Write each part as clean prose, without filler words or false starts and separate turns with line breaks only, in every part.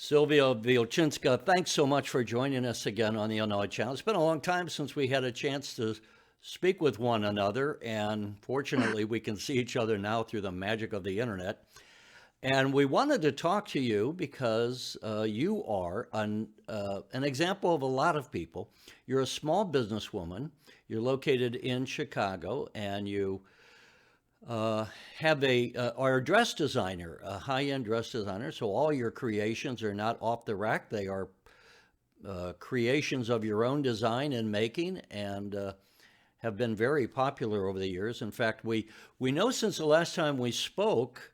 Sylwia Wilczynska, thanks so much for joining us again on the Illinois Channel. It's been a long time since we had a chance to speak with one another, and fortunately, we can see each other now through the magic of the internet. And we wanted to talk to you because you are an example of a lot of people. You're a small businesswoman. You're located in Chicago, and you have are a dress designer, a high-end dress designer. So all your creations are not off the rack. They are creations of your own design and making, and have been very popular over the years. In fact, we know since the last time we spoke,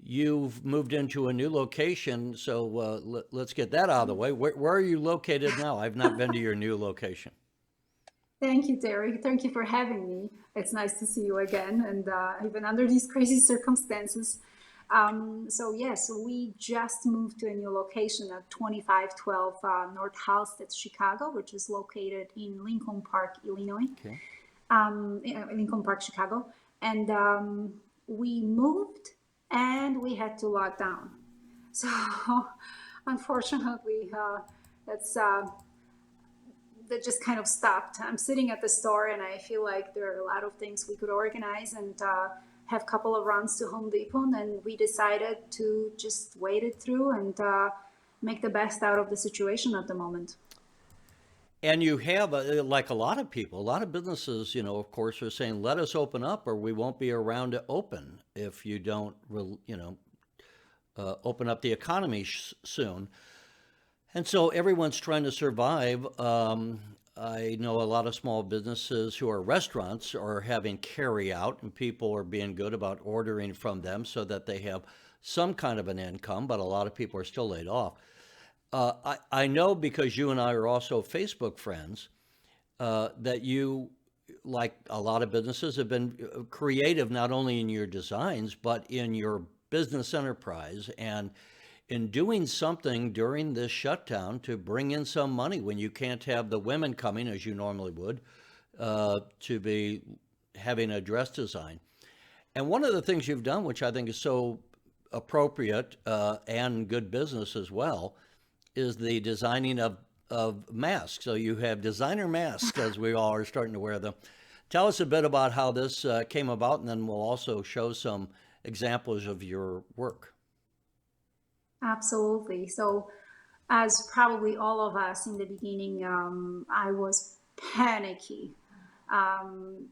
you've moved into a new location. So let's get that out of the way. Where are you located now? I've not been to your new location.
Thank you, Derek. Thank you for having me. It's nice to see you again, and even under these crazy circumstances. Yes, we just moved to a new location at 2512 North Halsted, Chicago, which is located in Lincoln Park, Illinois.
Okay.
Lincoln Park, Chicago. And we moved and we had to lock down. So unfortunately, that's that just kind of stopped. I'm sitting at the store and I feel like there are a lot of things we could organize and have a couple of runs to Home Depot, and we decided to just wait it through and make the best out of the situation at the moment.
And you have, like a lot of people, a lot of businesses, of course, are saying, let us open up or we won't be around to open if you don't, open up the economy soon. And so everyone's trying to survive. I know a lot of small businesses who are restaurants are having carry out, and people are being good about ordering from them so that they have some kind of an income, but a lot of people are still laid off. I know because you and I are also Facebook friends, that you, like a lot of businesses, have been creative not only in your designs, but in your business enterprise and in doing something during this shutdown to bring in some money when you can't have the women coming as you normally would to be having a dress design. And one of the things you've done, which I think is so appropriate and good business as well, is the designing of masks. So you have designer masks, as we all are starting to wear them. Tell us a bit about how this came about, and then we'll also show some examples of your work.
Absolutely. So, as probably all of us in the beginning, I was panicky. Um,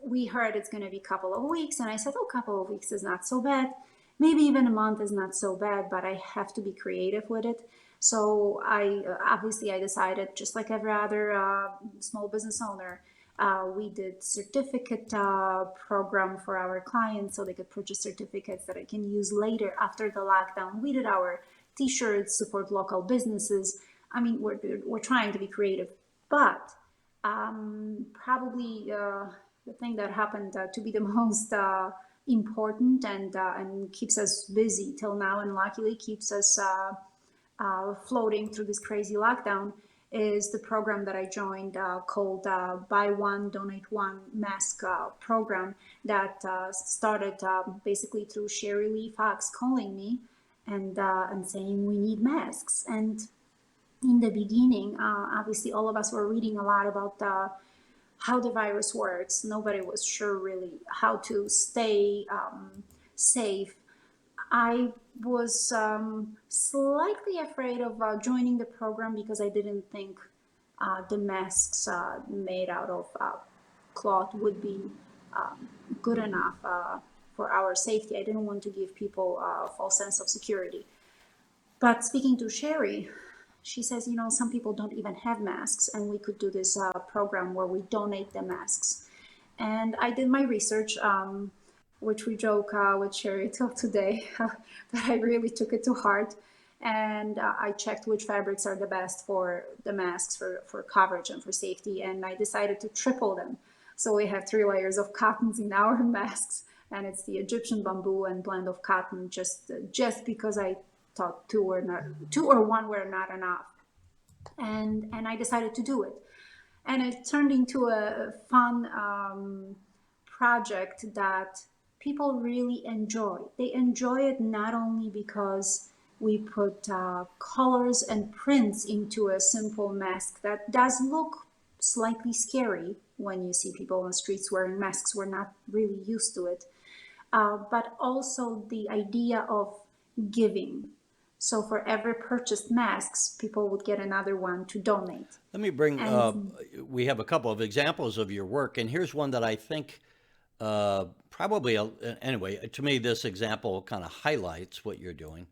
we heard it's going to be a couple of weeks, and I said, oh, a couple of weeks is not so bad. Maybe even a month is not so bad, but I have to be creative with it. So I decided, just like every other small business owner, we did certificate program for our clients so they could purchase certificates that I can use later after the lockdown. We did our T-shirts, support local businesses. I mean, we're trying to be creative, but probably the thing that happened to be the most important and keeps us busy till now, and luckily keeps us floating through this crazy lockdown, is the program that I joined called Buy One, Donate One Mask program that started basically through Sherry Lee Fox calling me and saying we need masks. And in the beginning, obviously all of us were reading a lot about how the virus works. Nobody was sure really how to stay safe. I was slightly afraid of joining the program because I didn't think the masks made out of cloth would be good enough for our safety. I didn't want to give people a false sense of security. But speaking to Sherry, she says, some people don't even have masks, and we could do this program where we donate the masks. And I did my research, which we joke with Sherry till today, but I really took it to heart. And I checked which fabrics are the best for the masks for coverage and for safety. And I decided to triple them. So we have 3 layers of cottons in our masks, and it's the Egyptian bamboo and blend of cotton, just because I thought 2 or 1 were not enough. And I decided to do it. And it turned into a fun project that people really enjoy. They enjoy it not only because We put colors and prints into a simple mask that does look slightly scary when you see people on the streets wearing masks. We're not really used to it. But also the idea of giving. So for every purchased masks, people would get another one to donate.
Let me bring,
And
we have a couple of examples of your work, and here's one that I think probably, anyway, to me, this example kind of highlights what you're doing.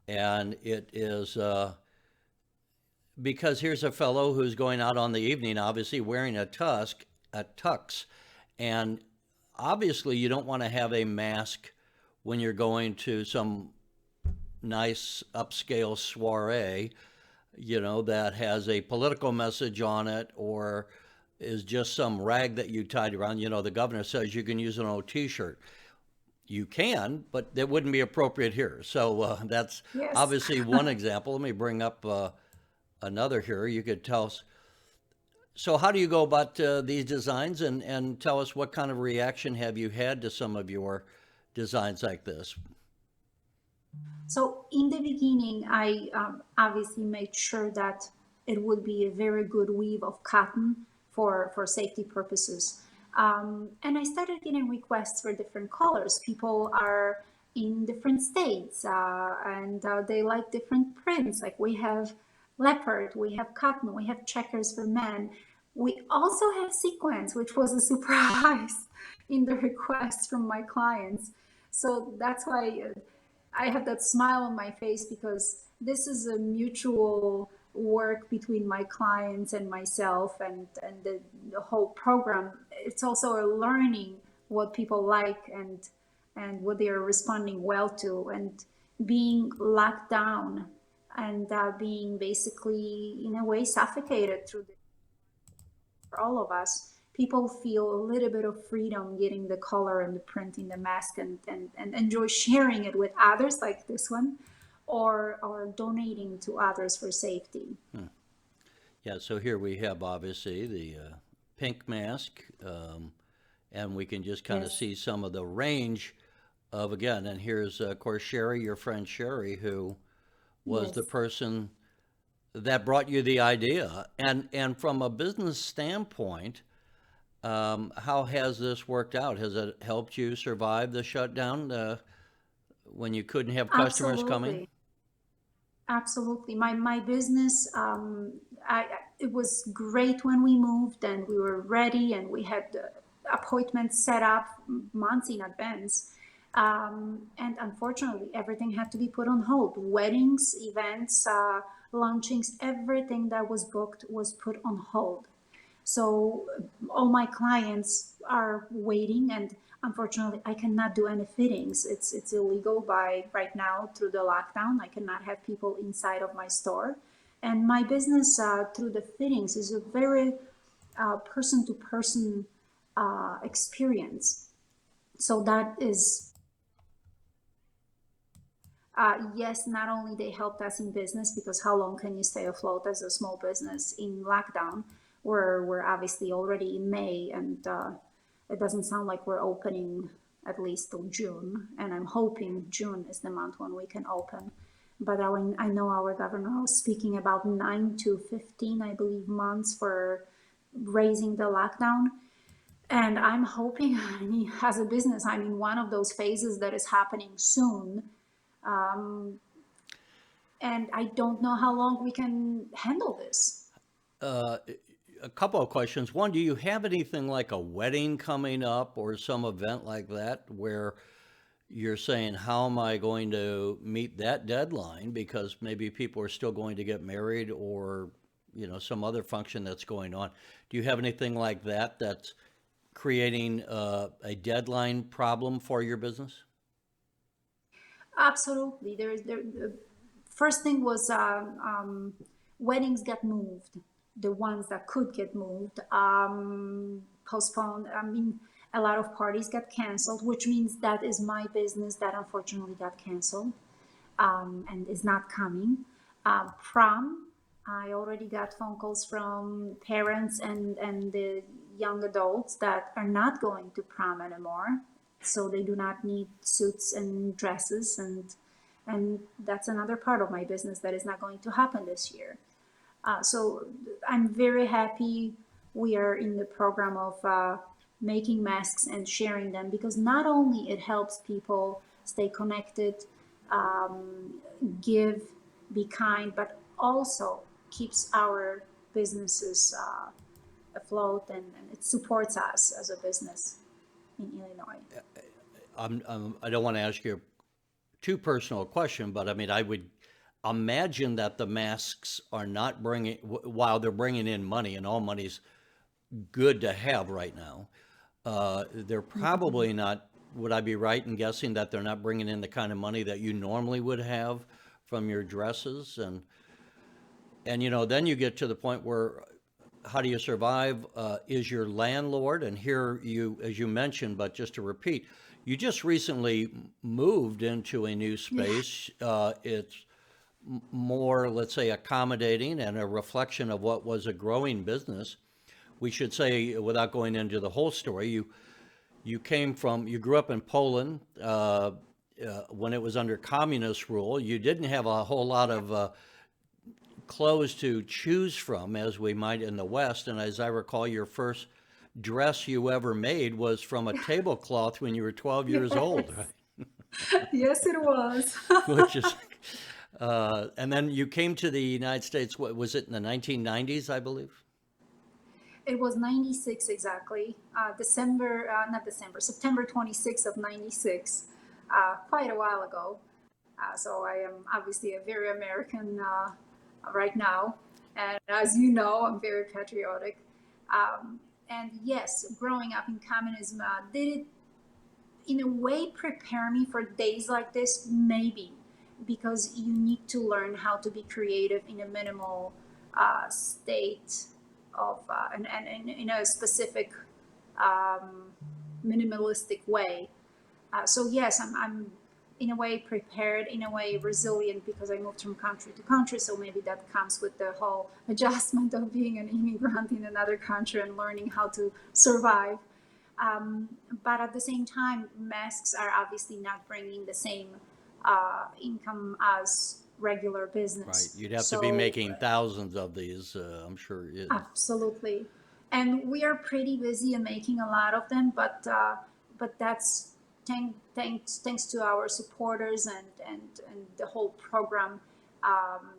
And it is because here's a fellow who's going out on the evening, obviously wearing a tux, and obviously you don't want to have a mask when you're going to some nice upscale soiree, that has a political message on it or is just some rag that you tied around. The governor says you can use an old t-shirt. You can, but that wouldn't be appropriate here. So that's
yes.
obviously one example. Let me bring up another here. You could tell us. So how do you go about these designs, and tell us what kind of reaction have you had to some of your designs like this?
So in the beginning, I obviously made sure that it would be a very good weave of cotton for safety purposes. And I started getting requests for different colors. People are in different states and they like different prints. Like we have leopard, we have cotton, we have checkers for men. We also have sequins, which was a surprise in the requests from my clients. So that's why I have that smile on my face because this is a mutual work between my clients and myself and the whole program. It's also a learning what people like and what they are responding well to, and being locked down and being basically in a way suffocated through the, for all of us, people feel a little bit of freedom getting the color and the print in the mask and enjoy sharing it with others like this one, or donating to others for safety.
Yeah, so here we have obviously the pink mask, and we can just kind of
Yes.
see some of the range of, again, and here's, of course, Sherry, your friend Sherry, who was the
Yes.
person that brought you the idea. And from a business standpoint, how has this worked out? Has it helped you survive the shutdown when you couldn't have customers coming?
Absolutely. Absolutely. My business, it was great when we moved and we were ready and we had appointments set up months in advance. And unfortunately, everything had to be put on hold. Weddings, events, launchings, everything that was booked was put on hold. So all my clients are waiting, and unfortunately, I cannot do any fittings. It's illegal by right now through the lockdown. I cannot have people inside of my store, and my business through the fittings is a very person to person experience. So that is yes, not only they helped us in business, because how long can you stay afloat as a small business in lockdown? We're obviously already in May, and it doesn't sound like we're opening at least till June. And I'm hoping June is the month when we can open. But I know our governor was speaking about 9 to 15, I believe, months for raising the lockdown. And I'm hoping, I mean, as a business, I'm in one of those phases that is happening soon. Um, and I don't know how long we can handle this.
Uh, a couple of questions. One, do you have anything like a wedding coming up or some event like that where you're saying, how am I going to meet that deadline? Because maybe people are still going to get married or, some other function that's going on. Do you have anything like that that's creating a deadline problem for your business?
Absolutely. The first thing was weddings got moved. The ones that could get moved, postponed. I mean, a lot of parties got canceled, which means that is my business that unfortunately got canceled and is not coming. Prom, I already got phone calls from parents and the young adults that are not going to prom anymore. So they do not need suits and dresses, and And that's another part of my business that is not going to happen this year. So I'm very happy we are in the program of making masks and sharing them, because not only it helps people stay connected, um, give, be kind, but also keeps our businesses afloat, and it supports us as a business in Illinois.
I don't want to ask you too personal a question, but I mean, I would imagine that the masks are not bringing, while they're bringing in money, and all money's good to have right now, they're probably not, would I be right in guessing that they're not bringing in the kind of money that you normally would have from your dresses? And then you get to the point where how do you survive? Is your landlord, and here you, as you mentioned, but just to repeat, you just recently moved into a new space. It's more, let's say, accommodating and a reflection of what was a growing business. We should say, without going into the whole story, you grew up in Poland when it was under communist rule. You didn't have a whole lot of clothes to choose from as we might in the West. And as I recall, your first dress you ever made was from a tablecloth when you were 12 years old,
Yes,
right?
yes, it was.
Which is, and then you came to the United States, what was it, in the 1990s, I believe?
It was 96 exactly. Not December, September 26th of 96, quite a while ago. So I am obviously a very American right now. And as you know, I'm very patriotic. And yes, growing up in communism did it in a way prepare me for days like this? Maybe, because you need to learn how to be creative in a minimal state of, and in a specific um, minimalistic way. So yes, I'm in a way prepared, in a way resilient, because I moved from country to country. So maybe that comes with the whole adjustment of being an immigrant in another country and learning how to survive. Um, but at the same time, masks are obviously not bringing the same income as regular
Right.
business.
You'd have to be
So
making thousands of these, I'm sure.
absolutely. And we are pretty busy and making a lot of them, but that's thanks to our supporters and the whole program. Um,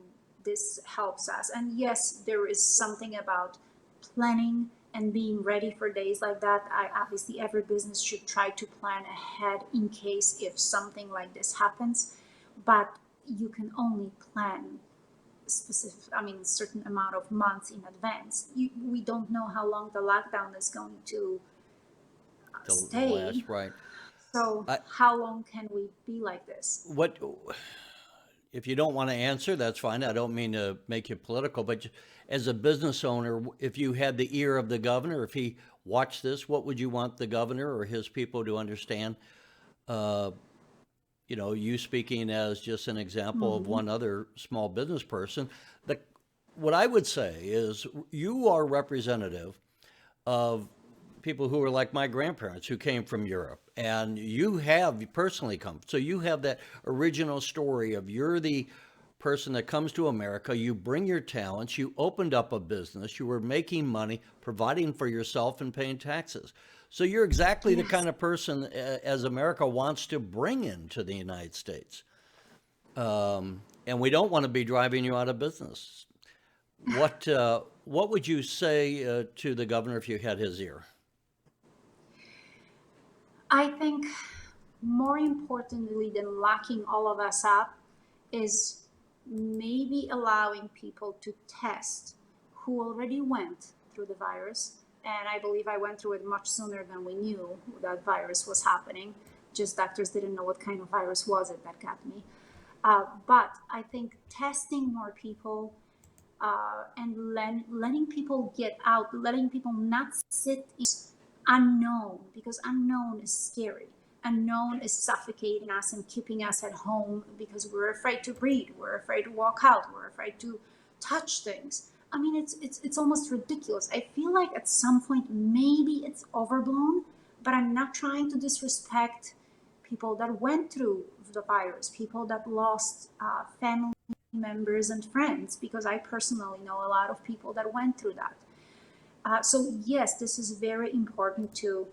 this helps us. And yes, there is something about planning and being ready for days like that. Obviously, every business should try to plan ahead in case if something like this happens, but you can only plan certain amount of months in advance. We don't know how long the lockdown is going to
The
stay.
last, right.
So
I,
how long can we be like this?
what, if you don't want to answer, that's fine. I don't mean to make you political, but as a business owner, if you had the ear of the governor, if he watched this, what would you want the governor or his people to understand? Uh, you speaking as just an example of
Mm-hmm.
one other small business person. The, what I would say is you are representative of people who are like my grandparents who came from Europe, and you have personally come. So you have that original story of you're the person that comes to America, you bring your talents, you opened up a business, you were making money, providing for yourself and paying taxes. So you're exactly the
Yes.
kind of person as America wants to bring into the United States. And we don't want to be driving you out of business. What would you say to the governor if you had his ear?
I think more importantly than locking all of us up is maybe allowing people to test who already went through the virus. And I believe I went through it much sooner than we knew that virus was happening. Just doctors didn't know what kind of virus was it that got me. But I think testing more people and letting people get out, letting people not sit in unknown, because unknown is scary. Unknown is suffocating us and keeping us at home because we're afraid to breathe, we're afraid to walk out, we're afraid to touch things. I mean, it's almost ridiculous. I feel like at some point maybe it's overblown, but I'm not trying to disrespect people that went through through the virus, people that lost family members and friends, because I personally know a lot of people that went through that. So yes, this is very important to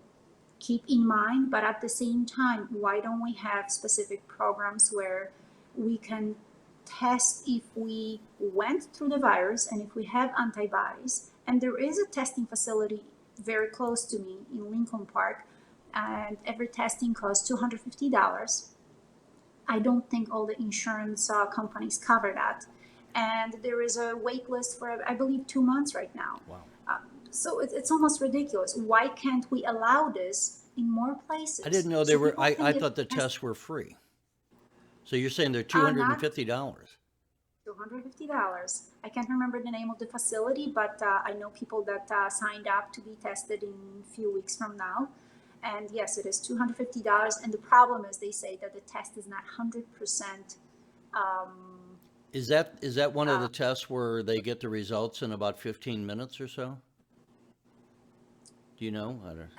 keep in mind, but at the same time, why don't we have specific programs where we can test if we went through the virus and if we have antibodies? And there is a testing facility very close to me in Lincoln Park, and every testing costs $250. I don't think all the insurance companies cover that. And there is a wait list for, I believe, 2 months right now.
Wow.
So it's almost ridiculous. Why can't we allow this in more places?
I didn't know they
So
were,
people
I
think
thought the
it's
tests were free. So you're saying they're
not
$250?
$250. I can't remember the name of the facility, but I know people that signed up to be tested in a few weeks from now. And yes, it is $250. And the problem is, they say that the test is not 100%.
Is that one of the tests where they get the results in about 15 minutes or so? Do you know? I don't.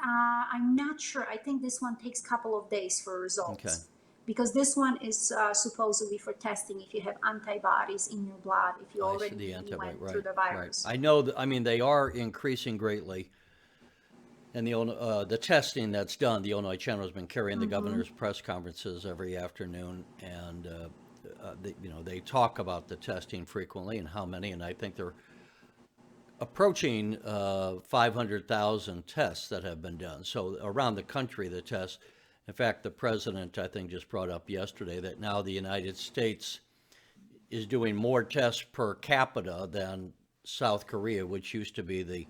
I'm not sure. I think this one takes a couple of days for results.
Okay.
Because this one is supposedly for testing if you have antibodies in your blood, if you
I see
already
the antibody,
went through the
right.
virus.
I know that, I mean, they are increasing greatly. And the testing that's done, the Illinois Channel has been carrying the governor's press conferences every afternoon, and they talk about the testing frequently and how many, and I think they're approaching 500,000 tests that have been done. So around the country, the tests. In fact, the president, I think, just brought up yesterday that now the United States is doing more tests per capita than South Korea, which used to be the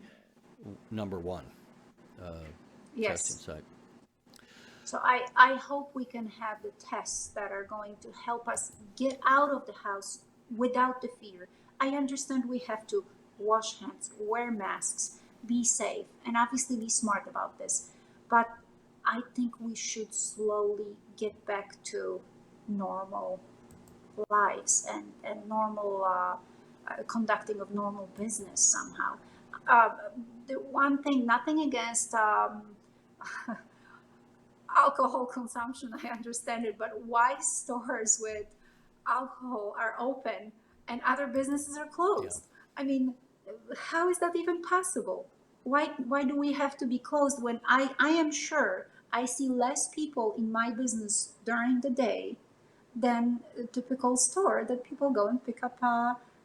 number one testing
Yes.
site.
So I hope we can have the tests that are going to help us get out of the house without the fear. I understand we have to wash hands, wear masks, be safe, and obviously be smart about this. But I think we should slowly get back to normal lives and normal conducting of normal business somehow. The one thing, nothing against alcohol consumption, I understand it, but why stores with alcohol are open and other businesses are closed? I mean, how is that even possible? Why do we have to be closed when I am sure I see less people in my business during the day than a typical store that people go and pick up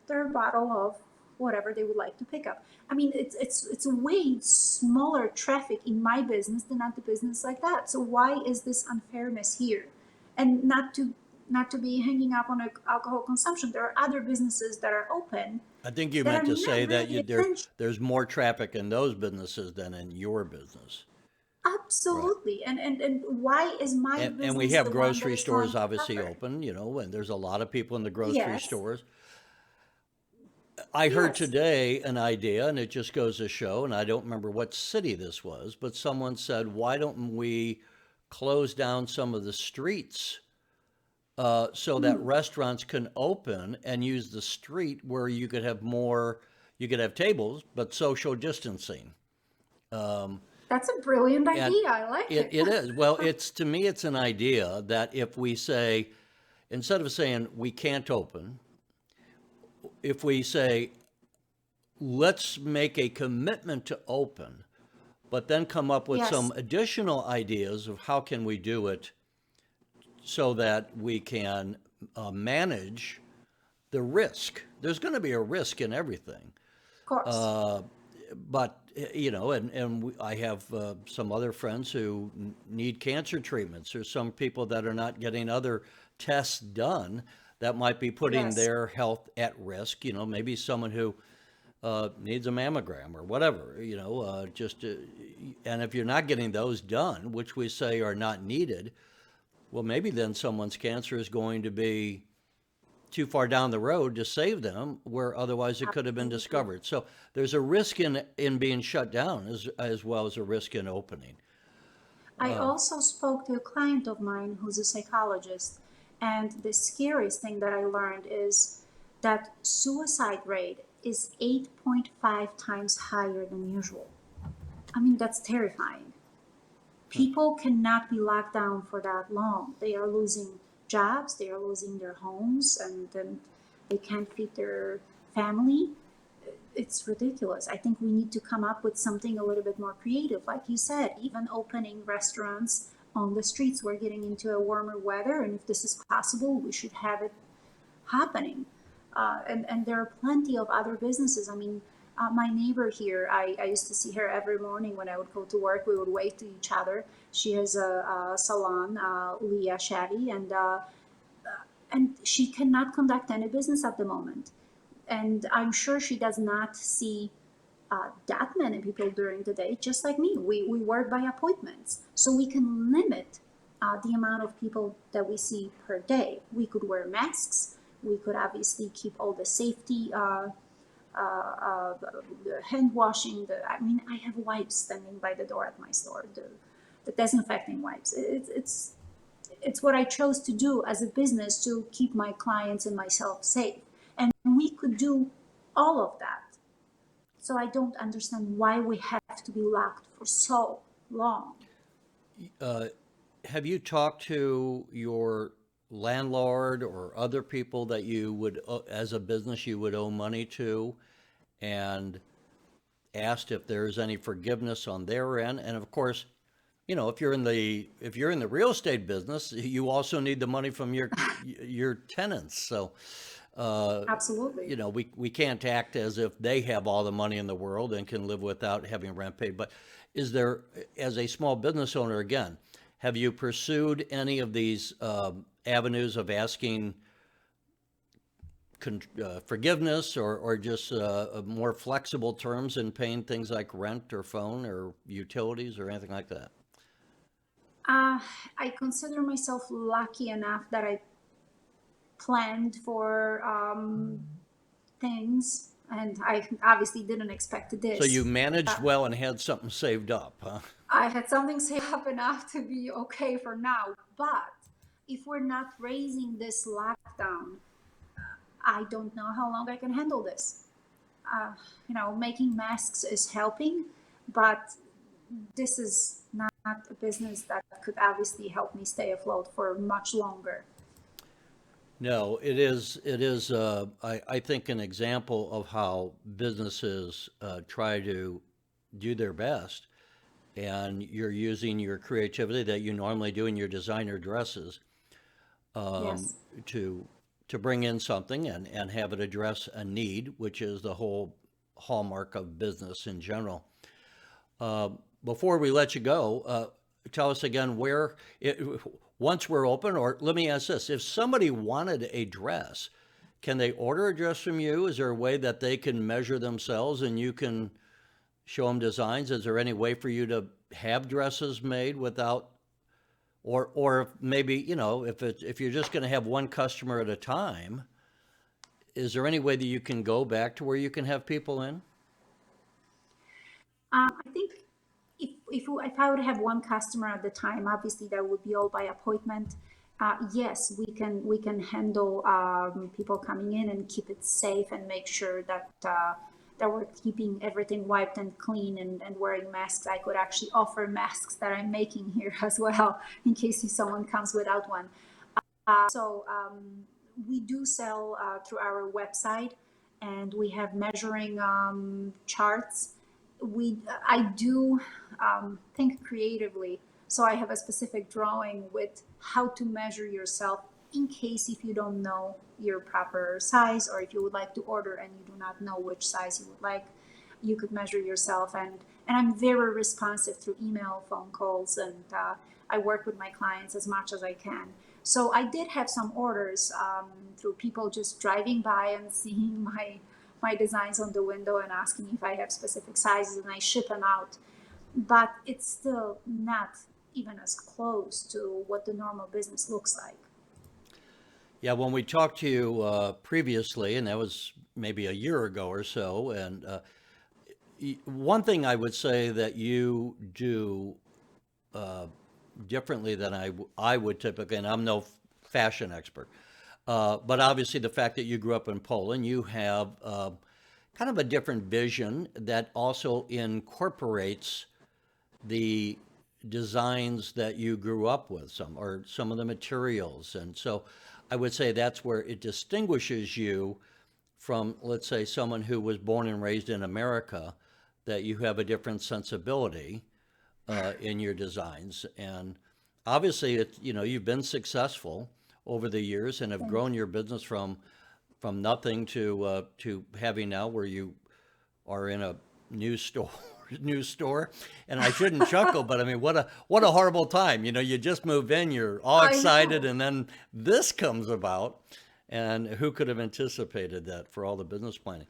their bottle of whatever they would like to pick up. I mean, it's a way smaller traffic in my business than at the business like that. So why is this unfairness here? And not to be hanging up on alcohol consumption. There are other businesses that are open.
I think you
that
meant
are
to
not
say that
really essential.
there's more traffic in those businesses than in your business.
Absolutely. And why is my
And
business
we have
the one that
grocery
is
stores
going to
obviously
suffer?
open, and there's a lot of people in the grocery
Yes.
stores. I heard
Yes.
today an idea, and it just goes to show, and I don't remember what city this was, but someone said, why don't we close down some of the streets so that restaurants can open and use the street where you could have tables, but social distancing.
That's a brilliant
And
idea. I like it.
it is. Well, to me, it's an idea that if we say, instead of saying we can't open, if we say, let's make a commitment to open, but then come up with
Yes.
some additional ideas of how can we do it so that we can manage the risk. There's going to be a risk in everything.
Of course.
But I have some other friends who need cancer treatments, or some people that are not getting other tests done that might be putting
Yes.
their health at risk. Maybe someone who needs a mammogram or whatever. And if you're not getting those done, which we say are not needed, well, maybe then someone's cancer is going to be too far down the road to save them, where otherwise it could have been discovered. So there's a risk in being shut down as well as a risk in opening.
I also spoke to a client of mine who's a psychologist, and the scariest thing that I learned is that suicide rate is 8.5 times higher than usual. I mean, that's terrifying. People cannot be locked down for that long. They are losing jobs, they are losing their homes, and then they can't feed their family. It's ridiculous. I think we need to come up with something a little bit more creative. Like you said, even opening restaurants on the streets. We're getting into a warmer weather, and if this is possible, we should have it happening. And there are plenty of other businesses. I mean, my neighbor here, I used to see her every morning when I would go to work. We would wave to each other. She has a salon, Leah Shetty, and she cannot conduct any business at the moment. And I'm sure she does not see that many people during the day, just like me. We work by appointments, so we can limit the amount of people that we see per day. We could wear masks. We could obviously keep all the safety, the hand washing. I mean, I have wipes standing by the door at my store, the disinfecting wipes. It's what I chose to do as a business to keep my clients and myself safe. And we could do all of that. So I don't understand why we have to be locked for so long.
Have you talked to your landlord or other people that you would, as a business, you would owe money to, and asked if there's any forgiveness on their end? And of course, if you're in the real estate business, you also need the money from your tenants. So,
Absolutely.
we can't act as if they have all the money in the world and can live without having rent paid. But is there, as a small business owner, again, have you pursued any of these avenues of asking forgiveness, or just more flexible terms in paying things like rent or phone or utilities or anything like that?
I consider myself lucky enough that I planned for things, and I obviously didn't expect
So you
this.
managed well and had something saved up, huh?
I had something saved up enough to be okay for now. But if we're not raising this lockdown, I don't know how long I can handle this. Making masks is helping, but this is not a business that could obviously help me stay afloat for much longer.
No, it is. It is. I think an example of how businesses try to do their best, and you're using your creativity that you normally do in your designer dresses, um,
Yes.
to bring in something and have it address a need, which is the whole hallmark of business in general. Uh, Before we let you go, tell us again where once we're open, or let me ask this: if somebody wanted a dress, can they order a dress from you? Is there a way that they can measure themselves and you can show them designs? Is there any way for you to have dresses made without, or maybe, if you're just going to have one customer at a time, is there any way that you can go back to where you can have people in?
I think if I would have one customer at the time, obviously that would be all by appointment. Yes, we can handle people coming in and keep it safe and make sure that we're keeping everything wiped and clean, and wearing masks. I could actually offer masks that I'm making here as well, in case if someone comes without one. So we do sell through our website, and we have measuring charts. I do think creatively. So I have a specific drawing with how to measure yourself, in case if you don't know your proper size, or if you would like to order and you do not know which size you would like, you could measure yourself. And I'm very responsive through email, phone calls, and I work with my clients as much as I can. So I did have some orders through people just driving by and seeing my designs on the window and asking if I have specific sizes, and I ship them out. But it's still not even as close to what the normal business looks like.
Yeah, when we talked to you previously, and that was maybe a year ago or so, and one thing I would say that you do uh, differently than I would typically, and I'm no fashion expert, but obviously the fact that you grew up in Poland, you have kind of a different vision that also incorporates the designs that you grew up with, some of the materials. And so I would say that's where it distinguishes you from, let's say, someone who was born and raised in America, that you have a different sensibility in your designs. And obviously, you've been successful over the years and have grown your business from nothing to having now where you are in a new store. And I shouldn't chuckle, but I mean, what a horrible time. You just move in, you're all excited, and then this comes about. And who could have anticipated that for all the business planning?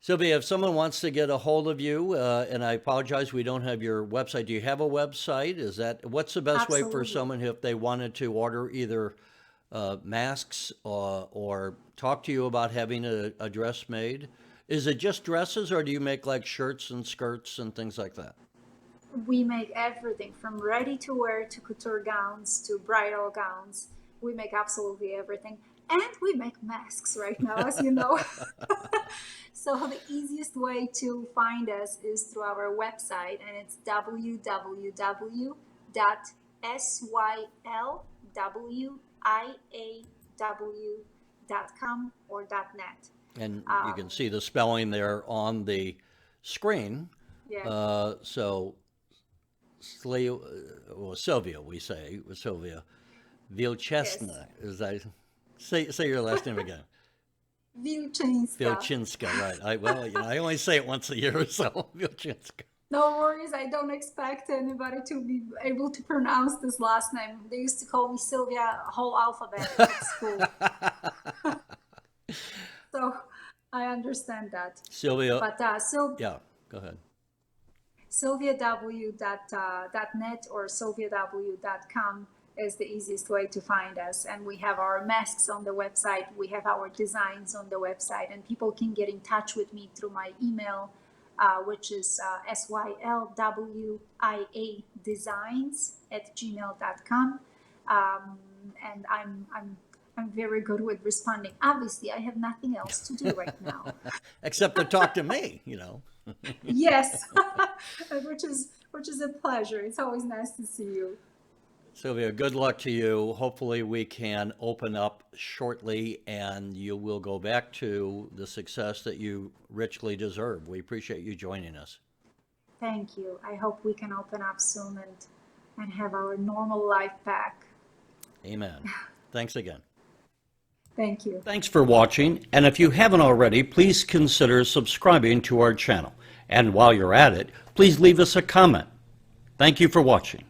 Sylwia, if someone wants to get a hold of you, and I apologize, we don't have your website. Do you have a website? What's the best way for someone if they wanted to order either masks or talk to you about having a dress made? Is it just dresses, or do you make like shirts and skirts and things like that?
We make everything from ready to wear to couture gowns to bridal gowns. We make absolutely everything. And we make masks right now, as you know. So the easiest way to find us is through our website, and it's www.sylwiaw.com or .net.
And you can see the spelling there on the screen.
Yeah.
So Sylwia, we say, Sylwia Wilczynska. Yes. Say your last name again.
Wilczynska.
Wilczynska, right. I only say it once a year or so. Wilczynska.
No worries, I don't expect anybody to be able to pronounce this last name. They used to call me Sylwia, whole alphabet at school. So I understand that.
Sylwia.
But
yeah, go ahead.
SylwiaW.net or SylwiaW.com is the easiest way to find us. And we have our masks on the website. We have our designs on the website, and people can get in touch with me through my email, which is sylwiadesigns@gmail.com. And I'm very good with responding. Obviously, I have nothing else to do right now.
Except to talk to me,
Yes, which is a pleasure. It's always nice to see you.
Sylwia, good luck to you. Hopefully we can open up shortly and you will go back to the success that you richly deserve. We appreciate you joining us.
Thank you. I hope we can open up soon and have our normal life back.
Amen. Thanks again.
Thank you.
Thanks for watching. And if you haven't already, please consider subscribing to our channel. And while you're at it, please leave us a comment. Thank you for watching.